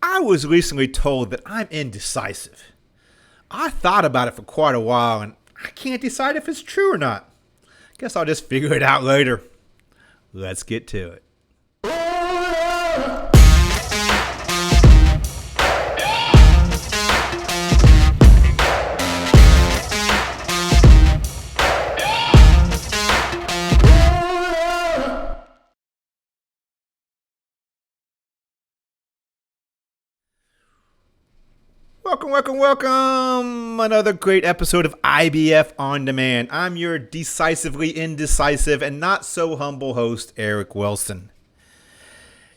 I was recently told that I'm indecisive. I thought about it for quite a while and I can't decide if it's true or not. Guess I'll just figure it out later. Let's get to it. Welcome. Another great episode of IBF On Demand. I'm your decisively indecisive and not so humble host, Eric Wilson.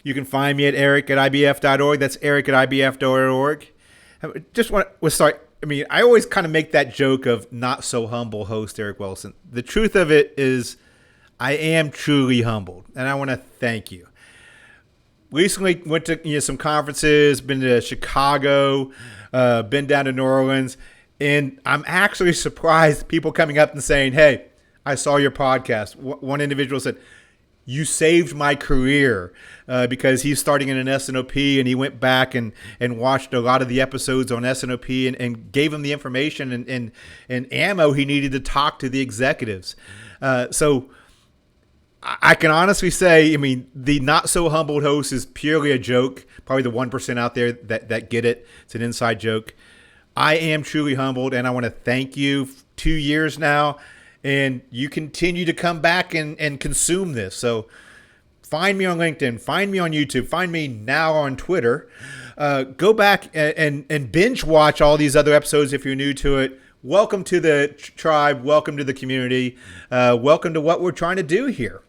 You can find me at eric@ibf.org. That's eric@ibf.org. I always kind of make that joke of not so humble host, Eric Wilson. The truth of it is I am truly humbled, and I want to thank you. Recently went to some conferences, been to Chicago, been down to New Orleans, and I'm actually surprised people coming up and saying, "Hey, I saw your podcast." One individual said, "You saved my career," because he's starting in an S&OP, and he went back and watched a lot of the episodes on S&OP and gave him the information and ammo he needed to talk to the executives. So I can honestly say, the not so humbled host is purely a joke. Probably the 1% out there that get it. It's an inside joke. I am truly humbled, and I want to thank you. 2 years now, and you continue to come back and consume this. So find me on LinkedIn, find me on YouTube, find me now on Twitter. Go back and binge watch all these other episodes if you're new to it. Welcome to the tribe. Welcome to the community. Welcome to what we're trying to do here.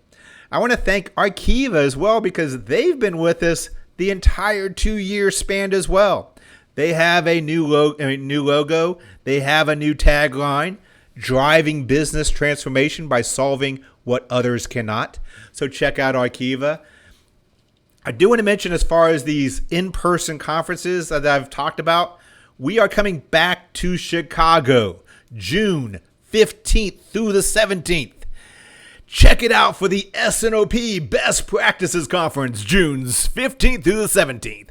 I want to thank Arkiva as well, because they've been with us the entire 2-year span as well. They have a new logo. They have a new tagline, driving business transformation by solving what others cannot. So check out Arkiva. I do want to mention, as far as these in-person conferences that I've talked about, we are coming back to Chicago, June 15th through the 17th. Check it out for the S&OP Best Practices Conference, June 15th through the 17th.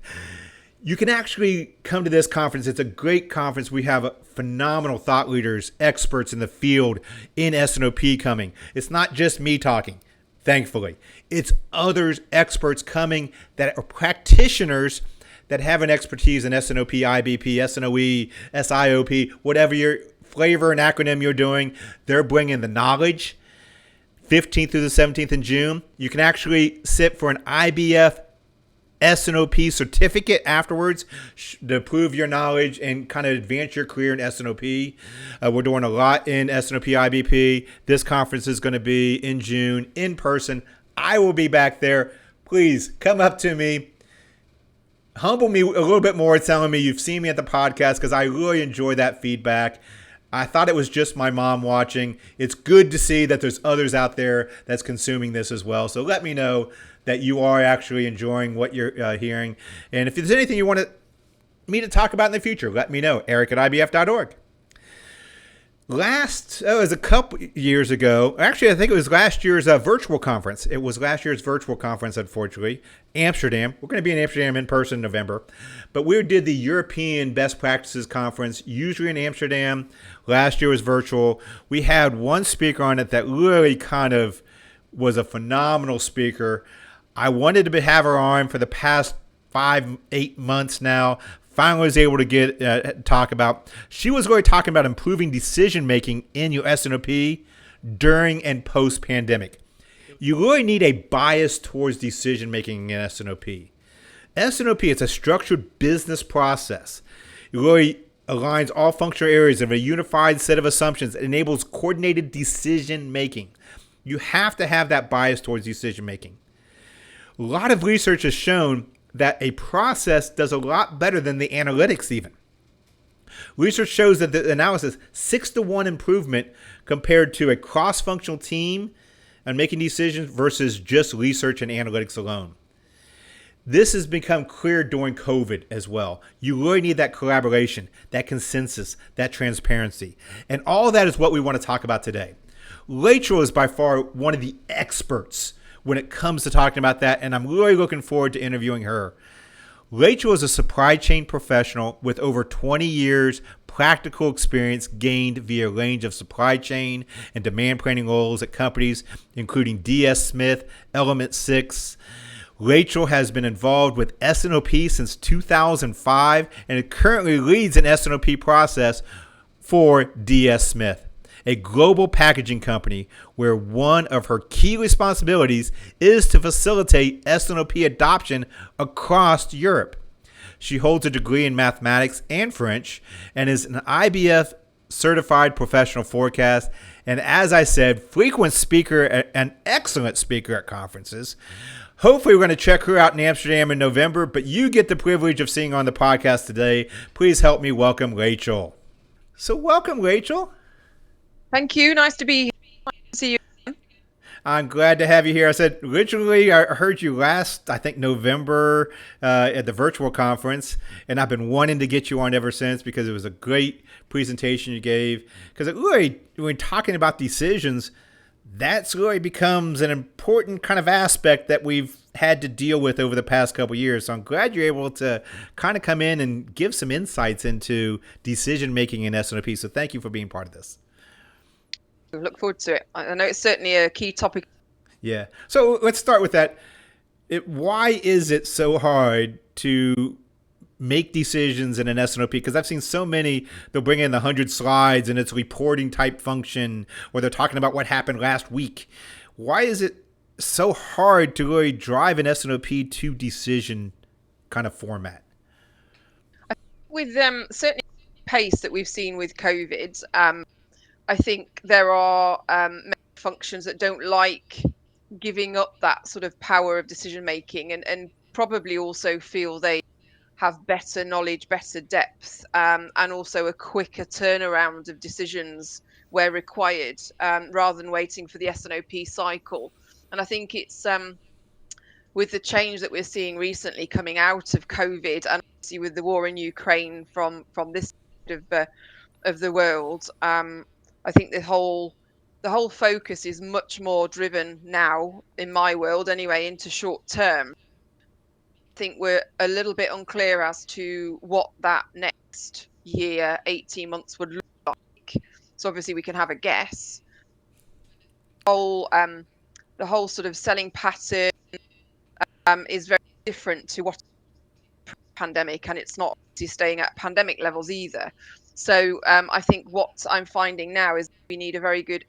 You can actually come to this conference. It's a great conference. We have phenomenal thought leaders, experts in the field in S&OP coming. It's not just me talking, thankfully. It's others, experts coming that are practitioners that have an expertise in S&OP, IBP, S&OE, SIOP, whatever your flavor and acronym you're doing. They're bringing the knowledge. 15th through the 17th in June. You can actually sit for an IBF S&OP certificate afterwards to prove your knowledge and kind of advance your career in S&OP. We're doing a lot in S&OP IBP. This conference is going to be in June in person. I will be back there. Please come up to me. Humble me a little bit more, telling me you've seen me at the podcast, because I really enjoy that feedback. I thought it was just my mom watching. It's good to see that there's others out there that's consuming this as well. So let me know that you are actually enjoying what you're hearing. And if there's anything you want me to talk about in the future, let me know. eric@ibf.org. It was a couple years ago. Actually, I think it was last year's virtual conference. It was last year's virtual conference, unfortunately. Amsterdam. We're going to be in Amsterdam in person in November. But we did the European Best Practices Conference, usually in Amsterdam. Last year was virtual. We had one speaker on it that really kind of was a phenomenal speaker. I wanted to have her on for the past 5-8 months now. Finally was able to talk about. She was really talking about improving decision making in your S&OP during and post pandemic. You really need a bias towards decision making in S&OP. S&OP, it's a structured business process. It really aligns all functional areas of a unified set of assumptions that enables coordinated decision making. You have to have that bias towards decision making. A lot of research has shown that a process does a lot better than the analytics even. Research shows that the analysis 6-to-1 improvement compared to a cross-functional team and making decisions versus just research and analytics alone. This has become clear during COVID as well. You really need that collaboration, that consensus, that transparency. And all of that is what we want to talk about today. Rachel is by far one of the experts when it comes to talking about that, and I'm really looking forward to interviewing her. Rachel is a supply chain professional with over 20 years practical experience gained via a range of supply chain and demand planning roles at companies including DS Smith, Element 6. Rachel has been involved with S&OP since 2005 and currently leads an S&OP process for DS Smith, a global packaging company where one of her key responsibilities is to facilitate S&OP adoption across Europe. She holds a degree in mathematics and French and is an IBF certified professional forecast, and as I said, frequent speaker and excellent speaker at conferences. Hopefully, we're going to check her out in Amsterdam in November, but you get the privilege of seeing her on the podcast today. Please help me welcome Rachel. So welcome, Rachel. Thank you. Nice to be here. Nice to see you. I'm glad to have you here. I said, originally, I heard you last, I think, November at the virtual conference, and I've been wanting to get you on ever since because it was a great presentation you gave. Because really, when talking about decisions, that's really becomes an important kind of aspect that we've had to deal with over the past couple of years. So I'm glad you're able to kind of come in and give some insights into decision making in S&OP. So thank you for being part of this. Look forward to it. I know it's certainly a key topic. Yeah. So let's start with that. Why is it so hard to make decisions in an S&OP? Because I've seen so many, they'll bring in 100 slides and it's a reporting type function where they're talking about what happened last week. Why is it so hard to really drive an S&OP to decision kind of format? With certainly the pace that we've seen with COVID, I think there are functions that don't like giving up that sort of power of decision making and probably also feel they have better knowledge, better depth, and also a quicker turnaround of decisions where required, rather than waiting for the S&OP cycle. And I think it's with the change that we're seeing recently coming out of COVID, and obviously with the war in Ukraine from this side of the world, I think the whole focus is much more driven now, in my world anyway, into short term. I think we're a little bit unclear as to what that next year, 18 months would look like. So obviously we can have a guess. The whole sort of selling pattern is very different to what pandemic, and it's not staying at pandemic levels either. So I think what I'm finding now is we need a very good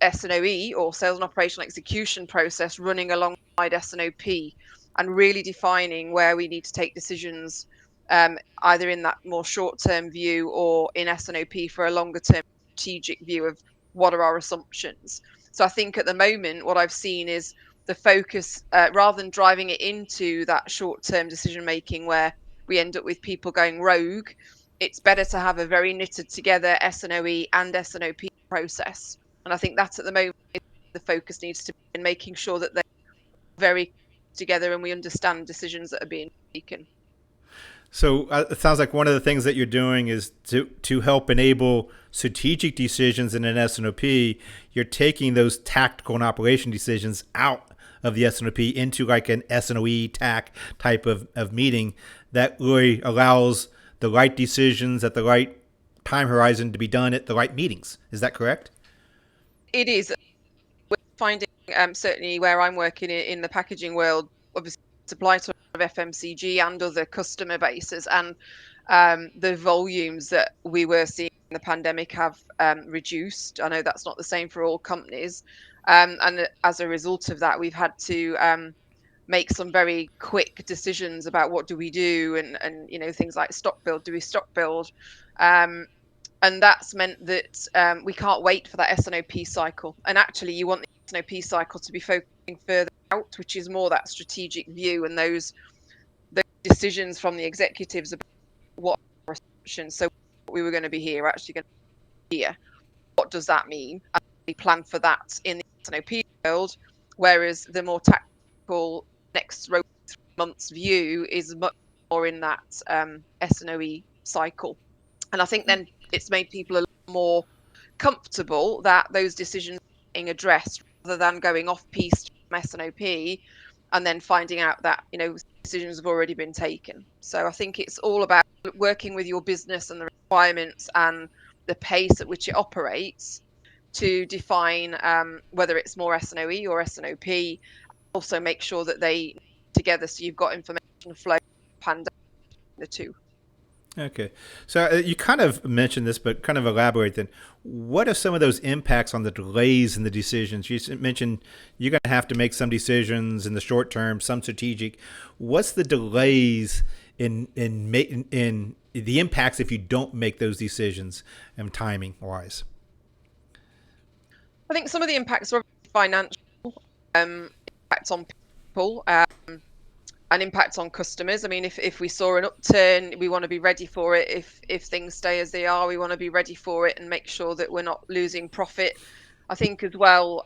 S&OE or sales and operational execution process running alongside S&OP and really defining where we need to take decisions, either in that more short-term view or in S&OP for a longer-term strategic view of what are our assumptions. So I think at the moment what I've seen is the focus, rather than driving it into that short-term decision making where we end up with people going rogue, it's better to have a very knitted together S&OE and S&OP process. And I think that's at the moment the focus needs to be in making sure that they're very together and we understand decisions that are being taken. So it sounds like one of the things that you're doing is to help enable strategic decisions in an S&OP. You're taking those tactical and operation decisions out of the S&OP into like an S&OE TAC type of meeting that really allows the right decisions at the right time horizon to be done at the right meetings. Is that correct? It is. We're finding certainly where I'm working in the packaging world, obviously supply to FMCG and other customer bases, and the volumes that we were seeing in the pandemic have reduced. I know that's not the same for all companies, and as a result of that, we've had to make some very quick decisions about what do we do, and you know, things like stock build. Do we stock build? And that's meant that we can't wait for that S&OP cycle. And actually, you want the S&OP cycle to be focusing further out, which is more that strategic view and those decisions from the executives about what our assumptions. So we were going to be here, actually going to be here. What does that mean? And we plan for that in the S&OP world, whereas the more tactical next 3 months view is much more in that S&OE cycle. And I think then it's made people a lot more comfortable that those decisions are being addressed rather than going off piste from S&OP and then finding out that, you know, decisions have already been taken. So I think it's all about working with your business and the requirements and the pace at which it operates to define whether it's more S&OE or S&OP. Also make sure that they together so you've got information flow and the two. Okay. So you kind of mentioned this, but kind of elaborate then. What are some of those impacts on the delays in the decisions? You mentioned you're going to have to make some decisions in the short term, some strategic. What's the delays in the impacts if you don't make those decisions and timing wise? I think some of the impacts are financial, impacts on people, an impact on customers. I mean, if we saw an upturn, we want to be ready for it. If things stay as they are, we want to be ready for it and make sure that we're not losing profit. I think as well,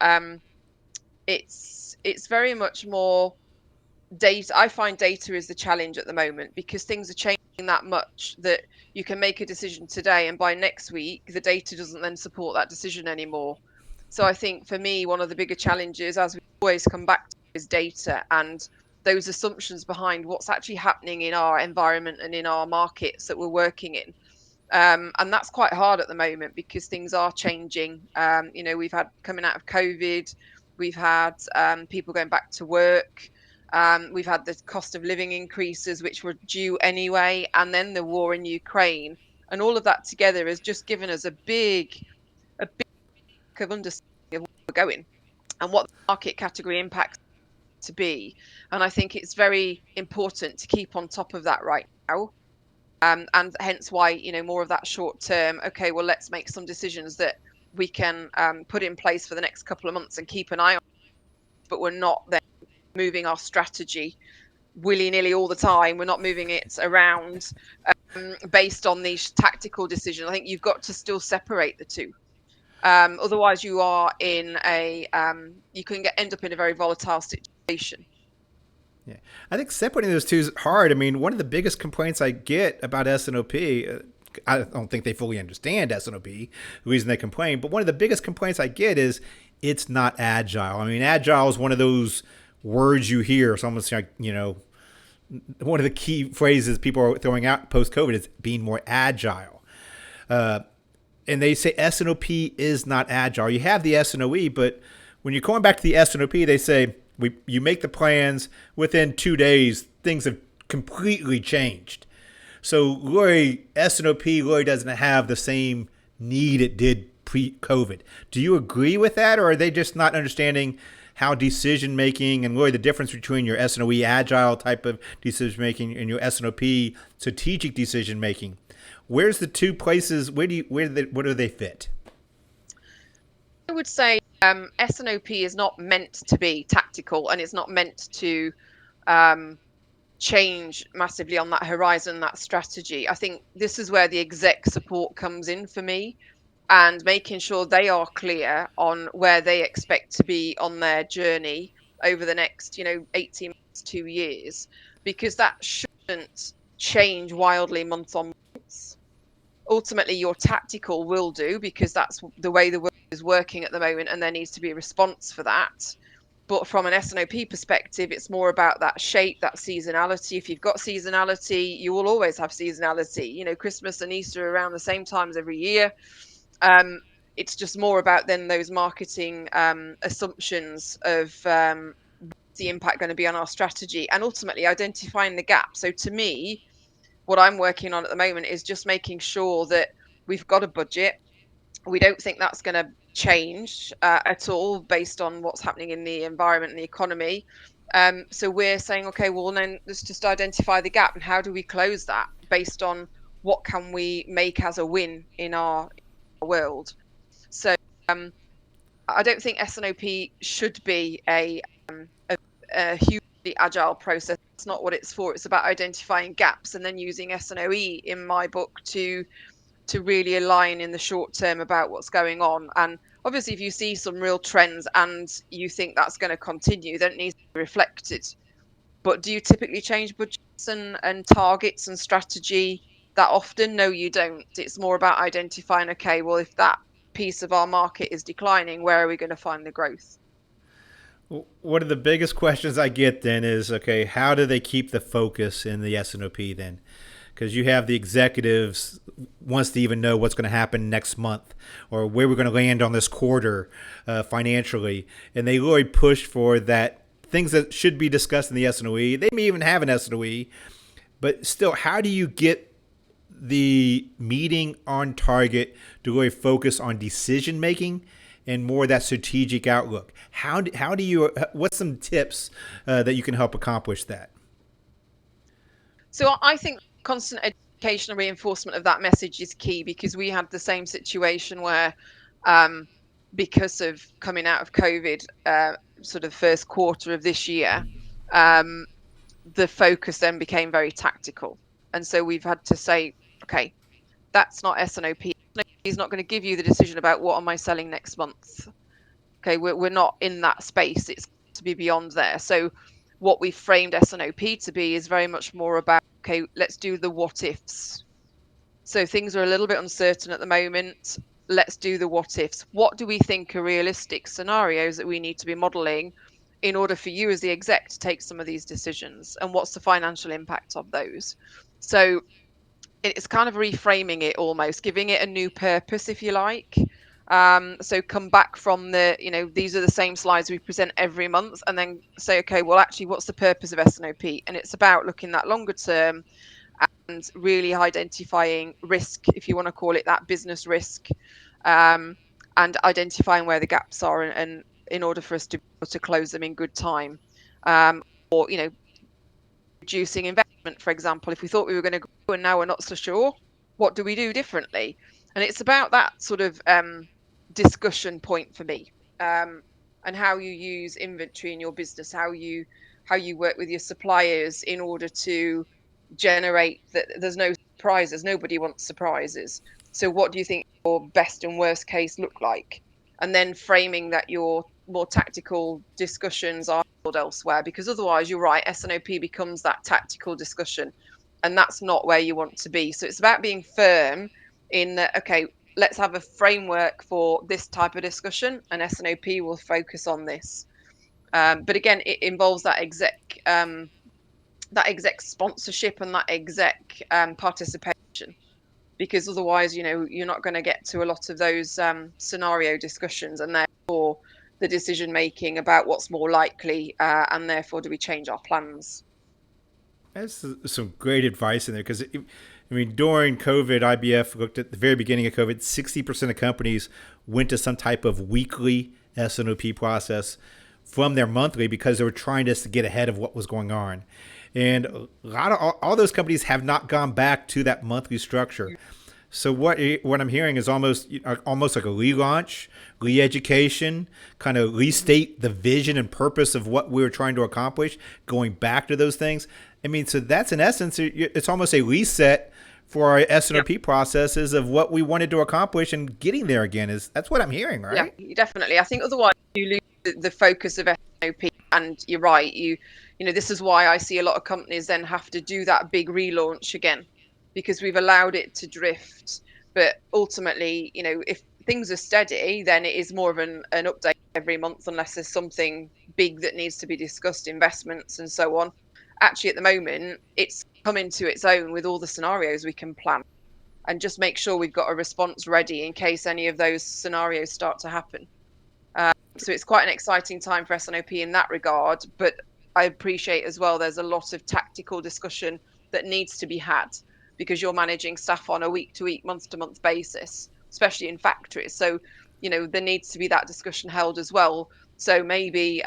it's very much more data. I find data is the challenge at the moment because things are changing that much that you can make a decision today and by next week the data doesn't then support that decision anymore. So I think for me, one of the bigger challenges, as we always come back to, is data and those assumptions behind what's actually happening in our environment and in our markets that we're working in. And that's quite hard at the moment because things are changing. We've had coming out of COVID, we've had people going back to work. We've had the cost of living increases, which were due anyway, and then the war in Ukraine, and all of that together has just given us a big of understanding of where we're going and what the market category impacts to be. And I think it's very important to keep on top of that right now. And hence why, more of that short term, okay, well, let's make some decisions that we can put in place for the next couple of months and keep an eye on, but we're not then moving our strategy willy-nilly all the time. We're not moving it around based on these tactical decisions. I think you've got to still separate the two. Otherwise, you are in you can end up in a very volatile situation. Yeah, I think separating those two is hard. I mean, one of the biggest complaints I get about S&OP, I don't think they fully understand S&OP, the reason they complain, but one of the biggest complaints I get is it's not agile. I mean, agile is one of those words you hear. It's almost like, one of the key phrases people are throwing out post-COVID is being more agile. And they say S&OP is not agile. You have the S&OE, but when you're going back to the S&OP, they say, you make the plans within 2 days, things have completely changed. So really, S&OP really doesn't have the same need it did pre-COVID. Do you agree with that, or are they just not understanding how decision making and really the difference between your S&OE agile type of decision making and your S&OP strategic decision making? Where's the two places? Where do they fit? I would say S&OP is not meant to be tactical and it's not meant to change massively on that horizon, that strategy. I think this is where the exec support comes in for me and making sure they are clear on where they expect to be on their journey over the next, 18 months, 2 years, because that shouldn't change wildly month on month. Ultimately, your tactical will do because that's the way the world is working at the moment, and there needs to be a response for that. But from an S&OP perspective, it's more about that shape, that seasonality. If you've got seasonality, you will always have seasonality. Christmas and Easter are around the same times every year. It's just more about then those marketing assumptions of the impact going to be on our strategy and ultimately identifying the gap. So to me, what I'm working on at the moment is just making sure that we've got a budget. We don't think that's going to change at all based on what's happening in the environment and the economy. So we're saying, okay, well, then let's just identify the gap and how do we close that based on what can we make as a win in our world. So I don't think S&OP should be a hugely agile process. It's not what it's for. It's about identifying gaps and then using S&OE in my book to really align in the short term about what's going on. And obviously, if you see some real trends and you think that's going to continue, then it needs to be reflected. But do you typically change budgets and targets and strategy that often? No, you don't. It's more about identifying, okay, well, if that piece of our market is declining, where are we going to find the growth? One of the biggest questions I get then is, okay, how do they keep the focus in the S&OP then? Because you have the executives wants to even know what's going to happen next month or where we're going to land on this quarter financially, and they really push for that things that should be discussed in the S&OE. They may even have an S&OE, but still, how do you get the meeting on target to really focus on decision making and more of that strategic outlook? How do you, what's some tips that you can help accomplish that? So I think constant education and reinforcement of that message is key, because we had the same situation where, um, because of coming out of COVID, sort of first quarter of this year, um, the focus then became very tactical. And so we've had to say, okay, that's not S&OP. He's not going to give you the decision about what am I selling next month. Okay, we're not in that space. It's to be beyond there. So what we framed S&OP to be is very much more about, okay, let's do the what ifs. So things are a little bit uncertain at the moment. Let's do the what ifs. What do we think are realistic scenarios that we need to be modeling in order for you as the exec to take some of these decisions? And what's the financial impact of those? So it's kind of reframing it, almost giving it a new purpose, if you like. So come back from these are the same slides we present every month, and then say, okay, well, actually, what's the purpose of S&OP? And it's about looking that longer term and really identifying risk, if you want to call it that, business risk, and identifying where the gaps are, and in order for us to be able to close them in good time, or reducing investment, for example. If we thought we were going to go and now we're not so sure, what do we do differently? And it's about that sort of discussion point for me, and how you use inventory in your business, how you work with your suppliers in order to generate that there's no surprises. Nobody wants surprises. So what do you think your best and worst case look like? And then framing that your more tactical discussions are elsewhere, because otherwise, you're right, S&OP becomes that tactical discussion, and that's not where you want to be. So it's about being firm in that, okay, let's have a framework for this type of discussion, and S&OP will focus on this. But again, it involves that exec sponsorship and that exec participation, because otherwise, you're not going to get to a lot of those scenario discussions, and therefore the decision making about what's more likely, and therefore do we change our plans. That's some great advice in there because, I mean, during COVID, IBF looked at the very beginning of COVID, 60% of companies went to some type of weekly S&OP process from their monthly because they were trying to get ahead of what was going on. And a lot of all those companies have not gone back to that monthly structure. So what I'm hearing is almost like a relaunch, re-education, kind of restate the vision and purpose of what we were trying to accomplish, going back to those things. I mean, so that's in essence, it's almost a reset for our S&OP Yep. processes of what we wanted to accomplish and getting there again. That's what I'm hearing, Yeah, right? definitely. I think otherwise you lose the focus of S&OP. And you're right. This is why I see a lot of companies then have to do that big relaunch again, because we've allowed it to drift. But ultimately, if things are steady, then it is more of an update every month, unless there's something big that needs to be discussed, investments and so on. Actually, at the moment, it's come into its own with all the scenarios we can plan, and just make sure we've got a response ready in case any of those scenarios start to happen. So it's quite an exciting time for S&OP in that regard. But I appreciate as well there's a lot of tactical discussion that needs to be had, because you're managing staff on a week to week, month to month basis, especially in factories. So there needs to be that discussion held as well. So maybe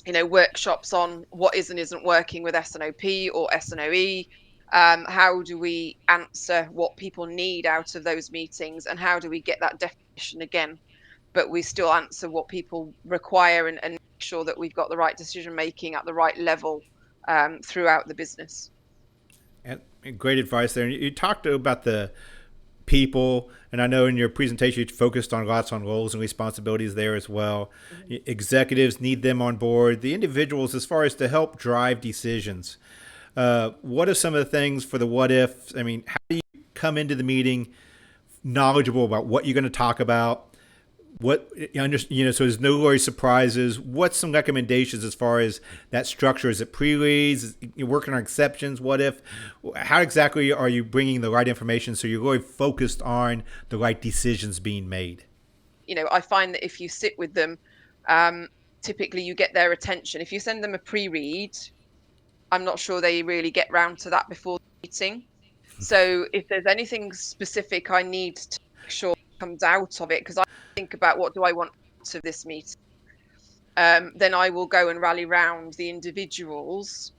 workshops on what is and isn't working with S&OP or S&OE. How do we answer what people need out of those meetings, and how do we get that definition again, but we still answer what people require, and make sure that we've got the right decision making at the right level, throughout the business. And great advice there. And you talked about the people, and I know in your presentation you focused on lots on roles and responsibilities there as well. Mhm. Executives need them on board. The individuals, as far as to help drive decisions. What are some of the things for the what if? I mean, how do you come into the meeting knowledgeable about what you're going to talk about? So there's no worry surprises. What's some recommendations as far as that structure? Is it pre-leads? You're working on exceptions. What if? How exactly are you bringing the right information so you're really focused on the right decisions being made? I find that if you sit with them, typically you get their attention. If you send them a pre-read, I'm not sure they really get round to that before the meeting. So if there's anything specific I need to make sure comes out of it, because I think about what do I want out of this meeting, then I will go and rally round the individuals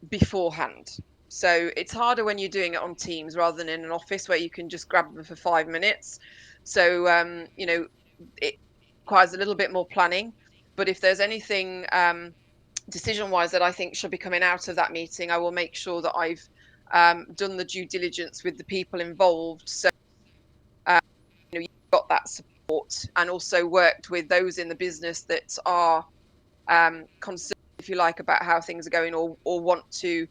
beforehand. So it's harder when you're doing it on Teams rather than in an office where you can just grab them for 5 minutes. So it requires a little bit more planning. But if there's anything decision wise that I think should be coming out of that meeting, I will make sure that I've done the due diligence with the people involved. So you've got that support, and also worked with those in the business that are concerned, if you like, about how things are going, or want to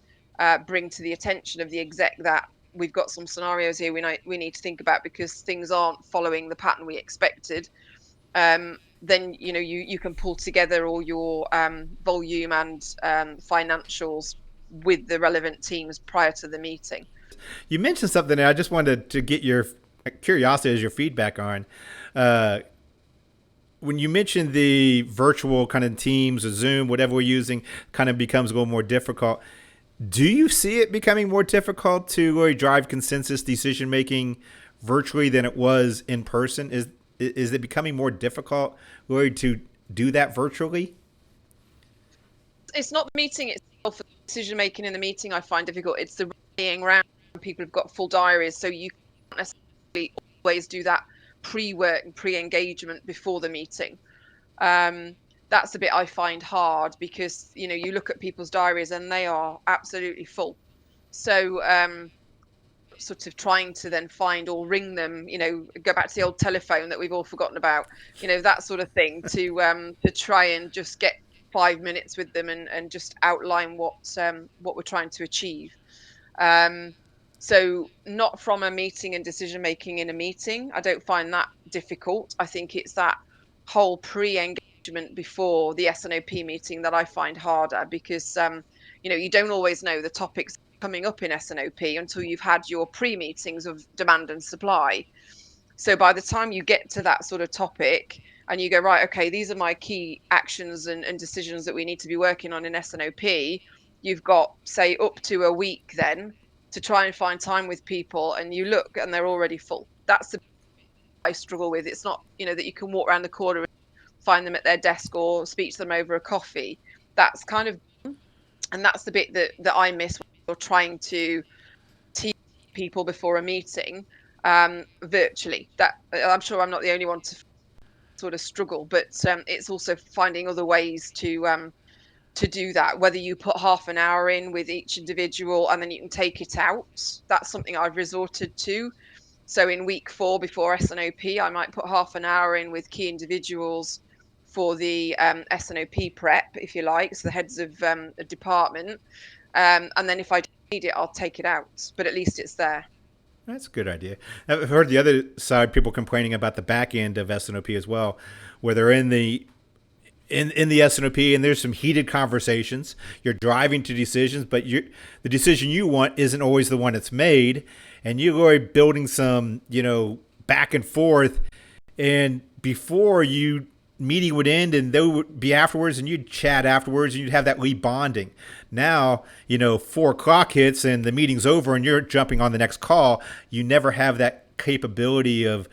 bring to the attention of the exec that we've got some scenarios here we need to think about because things aren't following the pattern we expected. Then you can pull together all your volume and financials with the relevant teams prior to the meeting. You mentioned something that I just wanted to get your curiosity as your feedback on. When you mentioned the virtual kind of Teams or Zoom, whatever we're using, kind of becomes a little more difficult. Do you see it becoming more difficult to really drive consensus decision making virtually than it was in person? Is it becoming more difficult really to do that virtually? It's not the meeting itself, the decision making in the meeting I find difficult. It's the rallying around. People have got full diaries, so you can't necessarily always do that pre-work and pre-engagement before the meeting. That's the bit I find hard because you look at people's diaries and they are absolutely full. So sort of trying to then find or ring them, go back to the old telephone that we've all forgotten about, that sort of thing, to try and just get 5 minutes with them and just outline what we're trying to achieve. So not from a meeting and decision making in a meeting, I don't find that difficult. I think it's that whole pre-engagement before the S&OP meeting that I find harder because you don't always know the topics coming up in S&OP until you've had your pre-meetings of demand and supply. So by the time you get to that sort of topic and you go, right, okay, these are my key actions and decisions that we need to be working on in S&OP, you've got, say, up to a week then to try and find time with people, and you look and they're already full. That's the I struggle with. It's not, that you can walk around the corner and find them at their desk or speak to them over a coffee. That's kind of, and that's the bit that I miss when you're trying to teach people before a meeting virtually. That I'm sure I'm not the only one to sort of struggle, but it's also finding other ways to do that, whether you put half an hour in with each individual and then you can take it out. That's something I've resorted to. So in week 4 before S&OP, I might put half an hour in with key individuals for the S&OP prep, if you like, so the heads of a department. And then if I need it, I'll take it out, but at least it's there. That's a good idea. I've heard the other side, people complaining about the back end of S&OP as well, where they're in the S&OP and there's some heated conversations. You're driving to decisions, but the decision you want isn't always the one that's made, and you're building some back and forth. And before you meeting would end and they would be afterwards and you'd chat afterwards and you'd have that lead bonding. Now, 4 o'clock hits and the meeting's over and you're jumping on the next call. You never have that capability of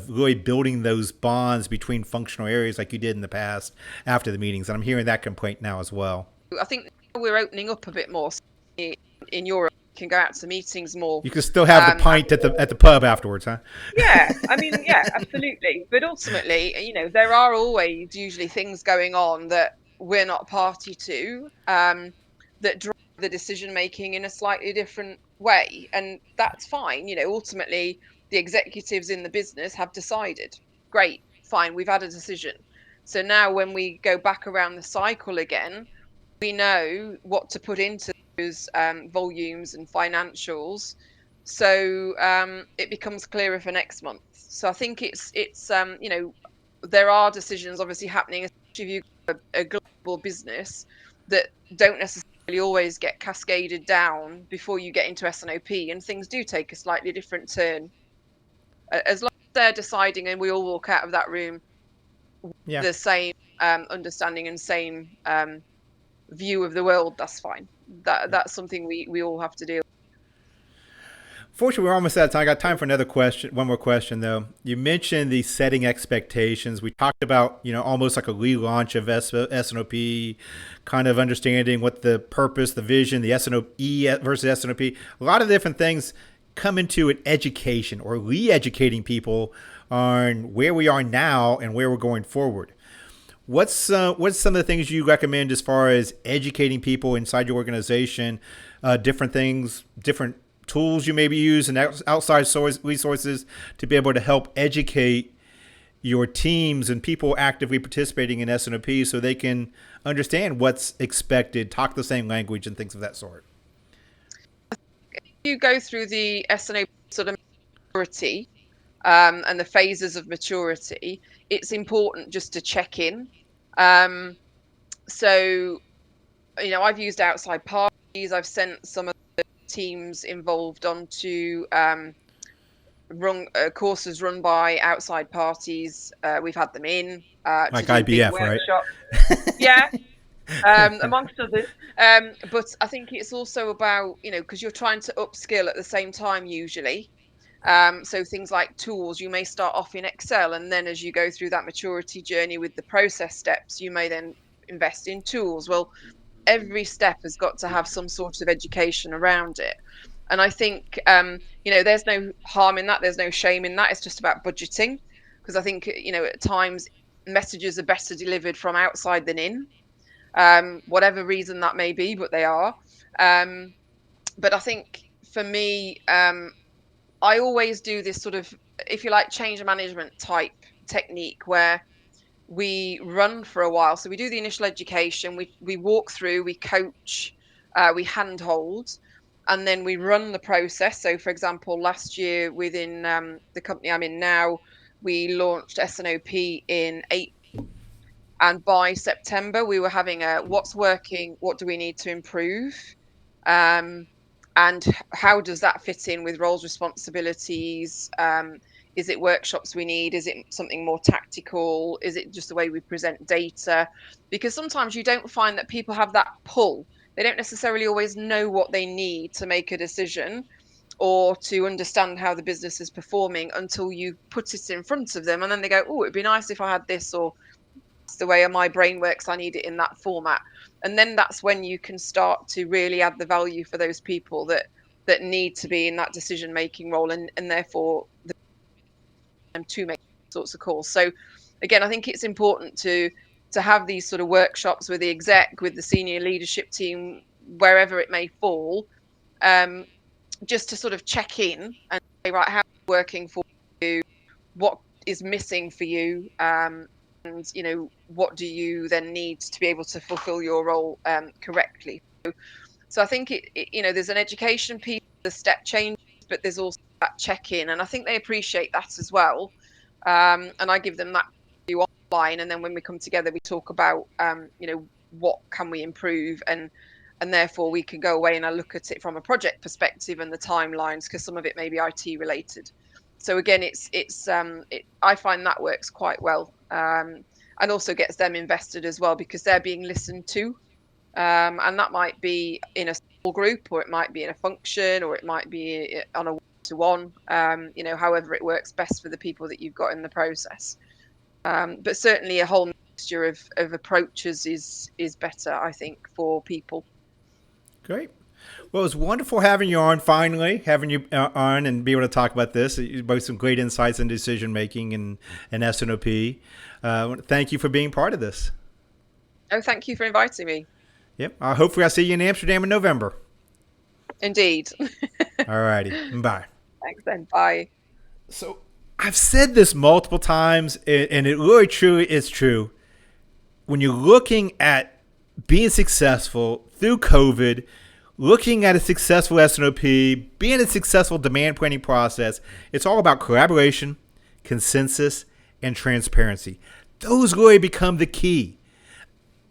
really building those bonds between functional areas like you did in the past after the meetings. And I'm hearing that complaint now as well. I think we're opening up a bit more in Europe. You can go out to meetings more. You can still have the pint at the pub afterwards, huh? Yeah, I mean, yeah, absolutely. But ultimately, there are always usually things going on that we're not party to that drive the decision making in a slightly different way, and that's fine. Ultimately, the executives in the business have decided. Great, fine, we've had a decision. So now, when we go back around the cycle again, we know what to put into those volumes and financials. So it becomes clearer for next month. So I think it's there are decisions obviously happening, especially if you've got a global business, that don't necessarily always get cascaded down before you get into S&OP, and things do take a slightly different turn. As long as they're deciding and we all walk out of that room Yeah. the same understanding and same view of the world, that's fine. That's something we all have to do. Fortunately, we're almost out of time. I got time for another question. One more question, though. You mentioned the setting expectations. We talked about, almost like a relaunch of S&OP, kind of understanding what the purpose, the vision, the S&OE versus S&OP. A lot of different things come into an education or re-educating people on where we are now and where we're going forward. What's some of the things you recommend as far as educating people inside your organization, different things, different tools you maybe use and outside resources to be able to help educate your teams and people actively participating in S&OP so they can understand what's expected, talk the same language and things of that sort? You go through the S&OP sort of maturity and the phases of maturity, it's important just to check in. So, I've used outside parties. I've sent some of the teams involved onto courses run by outside parties. We've had them in to Like do big IBF, right? workshops. Yeah, amongst others. But I think it's also about, because you're trying to upskill at the same time usually. So things like tools, you may start off in Excel, and then as you go through that maturity journey with the process steps, you may then invest in tools. Well, every step has got to have some sort of education around it. And I think, there's no harm in that. There's no shame in that. It's just about budgeting. Because I think, at times messages are better delivered from outside than in, whatever reason that may be, but they are. But I think for me, I always do this sort of, if you like, change management type technique where we run for a while. So we do the initial education, we walk through, we coach, we handhold, and then we run the process. So, for example, last year within the company I'm in now, we launched S&OP in April. And by September, we were having a what's working, what do we need to improve? And how does that fit in with roles, responsibilities? Is it workshops we need? Is it something more tactical? Is it just the way we present data? Because sometimes you don't find that people have that pull. They don't necessarily always know what they need to make a decision or to understand how the business is performing until you put it in front of them. And then they go, oh, it'd be nice if I had this, or the way my brain works, I need it in that format. And then that's when you can start to really add the value for those people that need to be in that decision making role, and therefore to make sorts of calls. So again, I think it's important to have these sort of workshops with the exec, with the senior leadership team, wherever it may fall, just to sort of check in and say, right, how's it working for you? What is missing for you? And what do you then need to be able to fulfill your role correctly? So I think there's an education piece, the step change, but there's also that check-in, and I think they appreciate that as well. And I give them that view online, and then when we come together, we talk about what can we improve, and therefore we can go away and I look at it from a project perspective and the timelines, because some of it may be IT related. So again, I find that works quite well, and also gets them invested as well, because they're being listened to, and that might be in a small group, or it might be in a function, or it might be on a one-to-one. However it works best for the people that you've got in the process. But certainly a whole mixture of approaches is better, I think, for people. Great. Well, it was wonderful having you on, finally, having you on and be able to talk about this. Both some great insights in decision making and S&OP. Thank you for being part of this. Oh, thank you for inviting me. Yep. Hopefully I'll see you in Amsterdam in November. Indeed. All righty. Bye. Thanks then. Bye. So I've said this multiple times, and it really truly is true. When you're looking at being successful through COVID, looking at a successful S&OP, being a successful demand planning process, it's all about collaboration, consensus, and transparency. Those really become the key.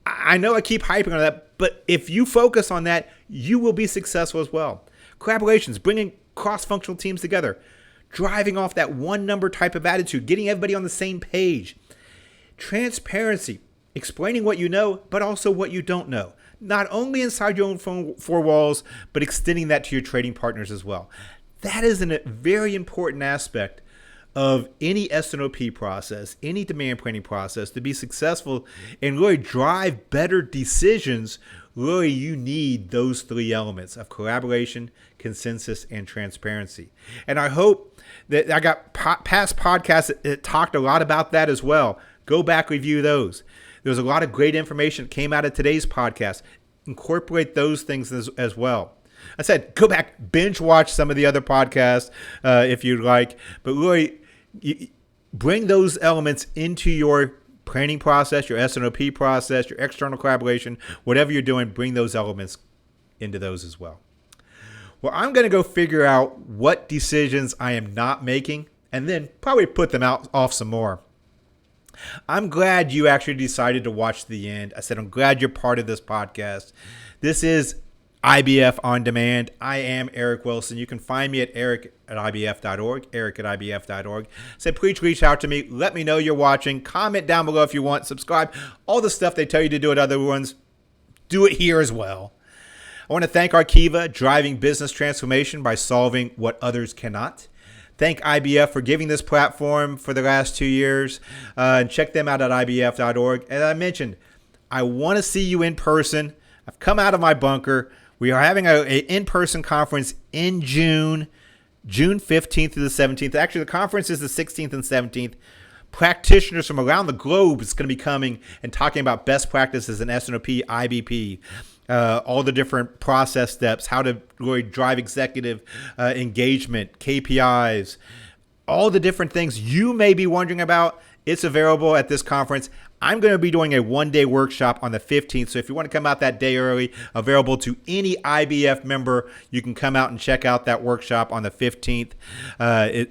I know I keep hyping on that, but if you focus on that, you will be successful as well. Collaborations, bringing cross-functional teams together, driving off that one number type of attitude, getting everybody on the same page. Transparency, explaining what you know, but also what you don't know. Not only inside your own four walls, but extending that to your trading partners as well. That is a very important aspect of any S&OP process, any demand planning process. To be successful and really drive better decisions, really you need those three elements of collaboration, consensus, and transparency. And I hope that I got past podcasts that talked a lot about that as well. Go back, review those. There's a lot of great information that came out of today's podcast. Incorporate those things as well. I said, go back, binge watch some of the other podcasts if you'd like, but really bring those elements into your planning process, your S&OP process, your external collaboration, whatever you're doing, bring those elements into those as well. Well, I'm going to go figure out what decisions I am not making and then probably put them off some more. I'm glad you actually decided to watch to the end. I said, I'm glad you're part of this podcast. This is IBF On Demand. I am Eric Wilson. You can find me at eric@ibf.org, eric@ibf.org. Say, please reach out to me. Let me know you're watching. Comment down below if you want. Subscribe. All the stuff they tell you to do at other ones, do it here as well. I want to thank Arkiva, driving business transformation by solving what others cannot. Thank IBF for giving this platform for the last 2 years. And check them out at ibf.org. As I mentioned, I want to see you in person. I've come out of my bunker. We are having an in-person conference in June 15th to the 17th. Actually, the conference is the 16th and 17th. Practitioners from around the globe is going to be coming and talking about best practices in S&OP, IBP, all the different process steps, how to really drive executive engagement, KPIs, all the different things you may be wondering about. It's available at this conference. I'm going to be doing a one-day workshop on the 15th. So if you want to come out that day early, available to any IBF member, you can come out and check out that workshop on the 15th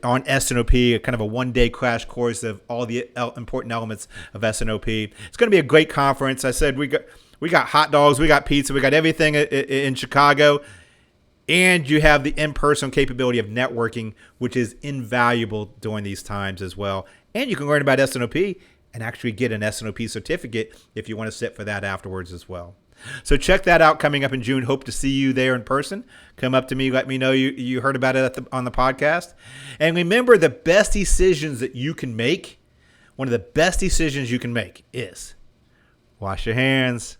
on S&OP, kind of a one-day crash course of all the important elements of S&OP. It's going to be a great conference. I said we got hot dogs, we got pizza, we got everything in Chicago. And you have the in-person capability of networking, which is invaluable during these times as well. And you can learn about S&OP and actually get an S&OP certificate if you want to sit for that afterwards as well. So check that out coming up in June. Hope to see you there in person. Come up to me. Let me know you heard about it on the podcast. And remember, the best decisions that you can make, one of the best decisions you can make is wash your hands.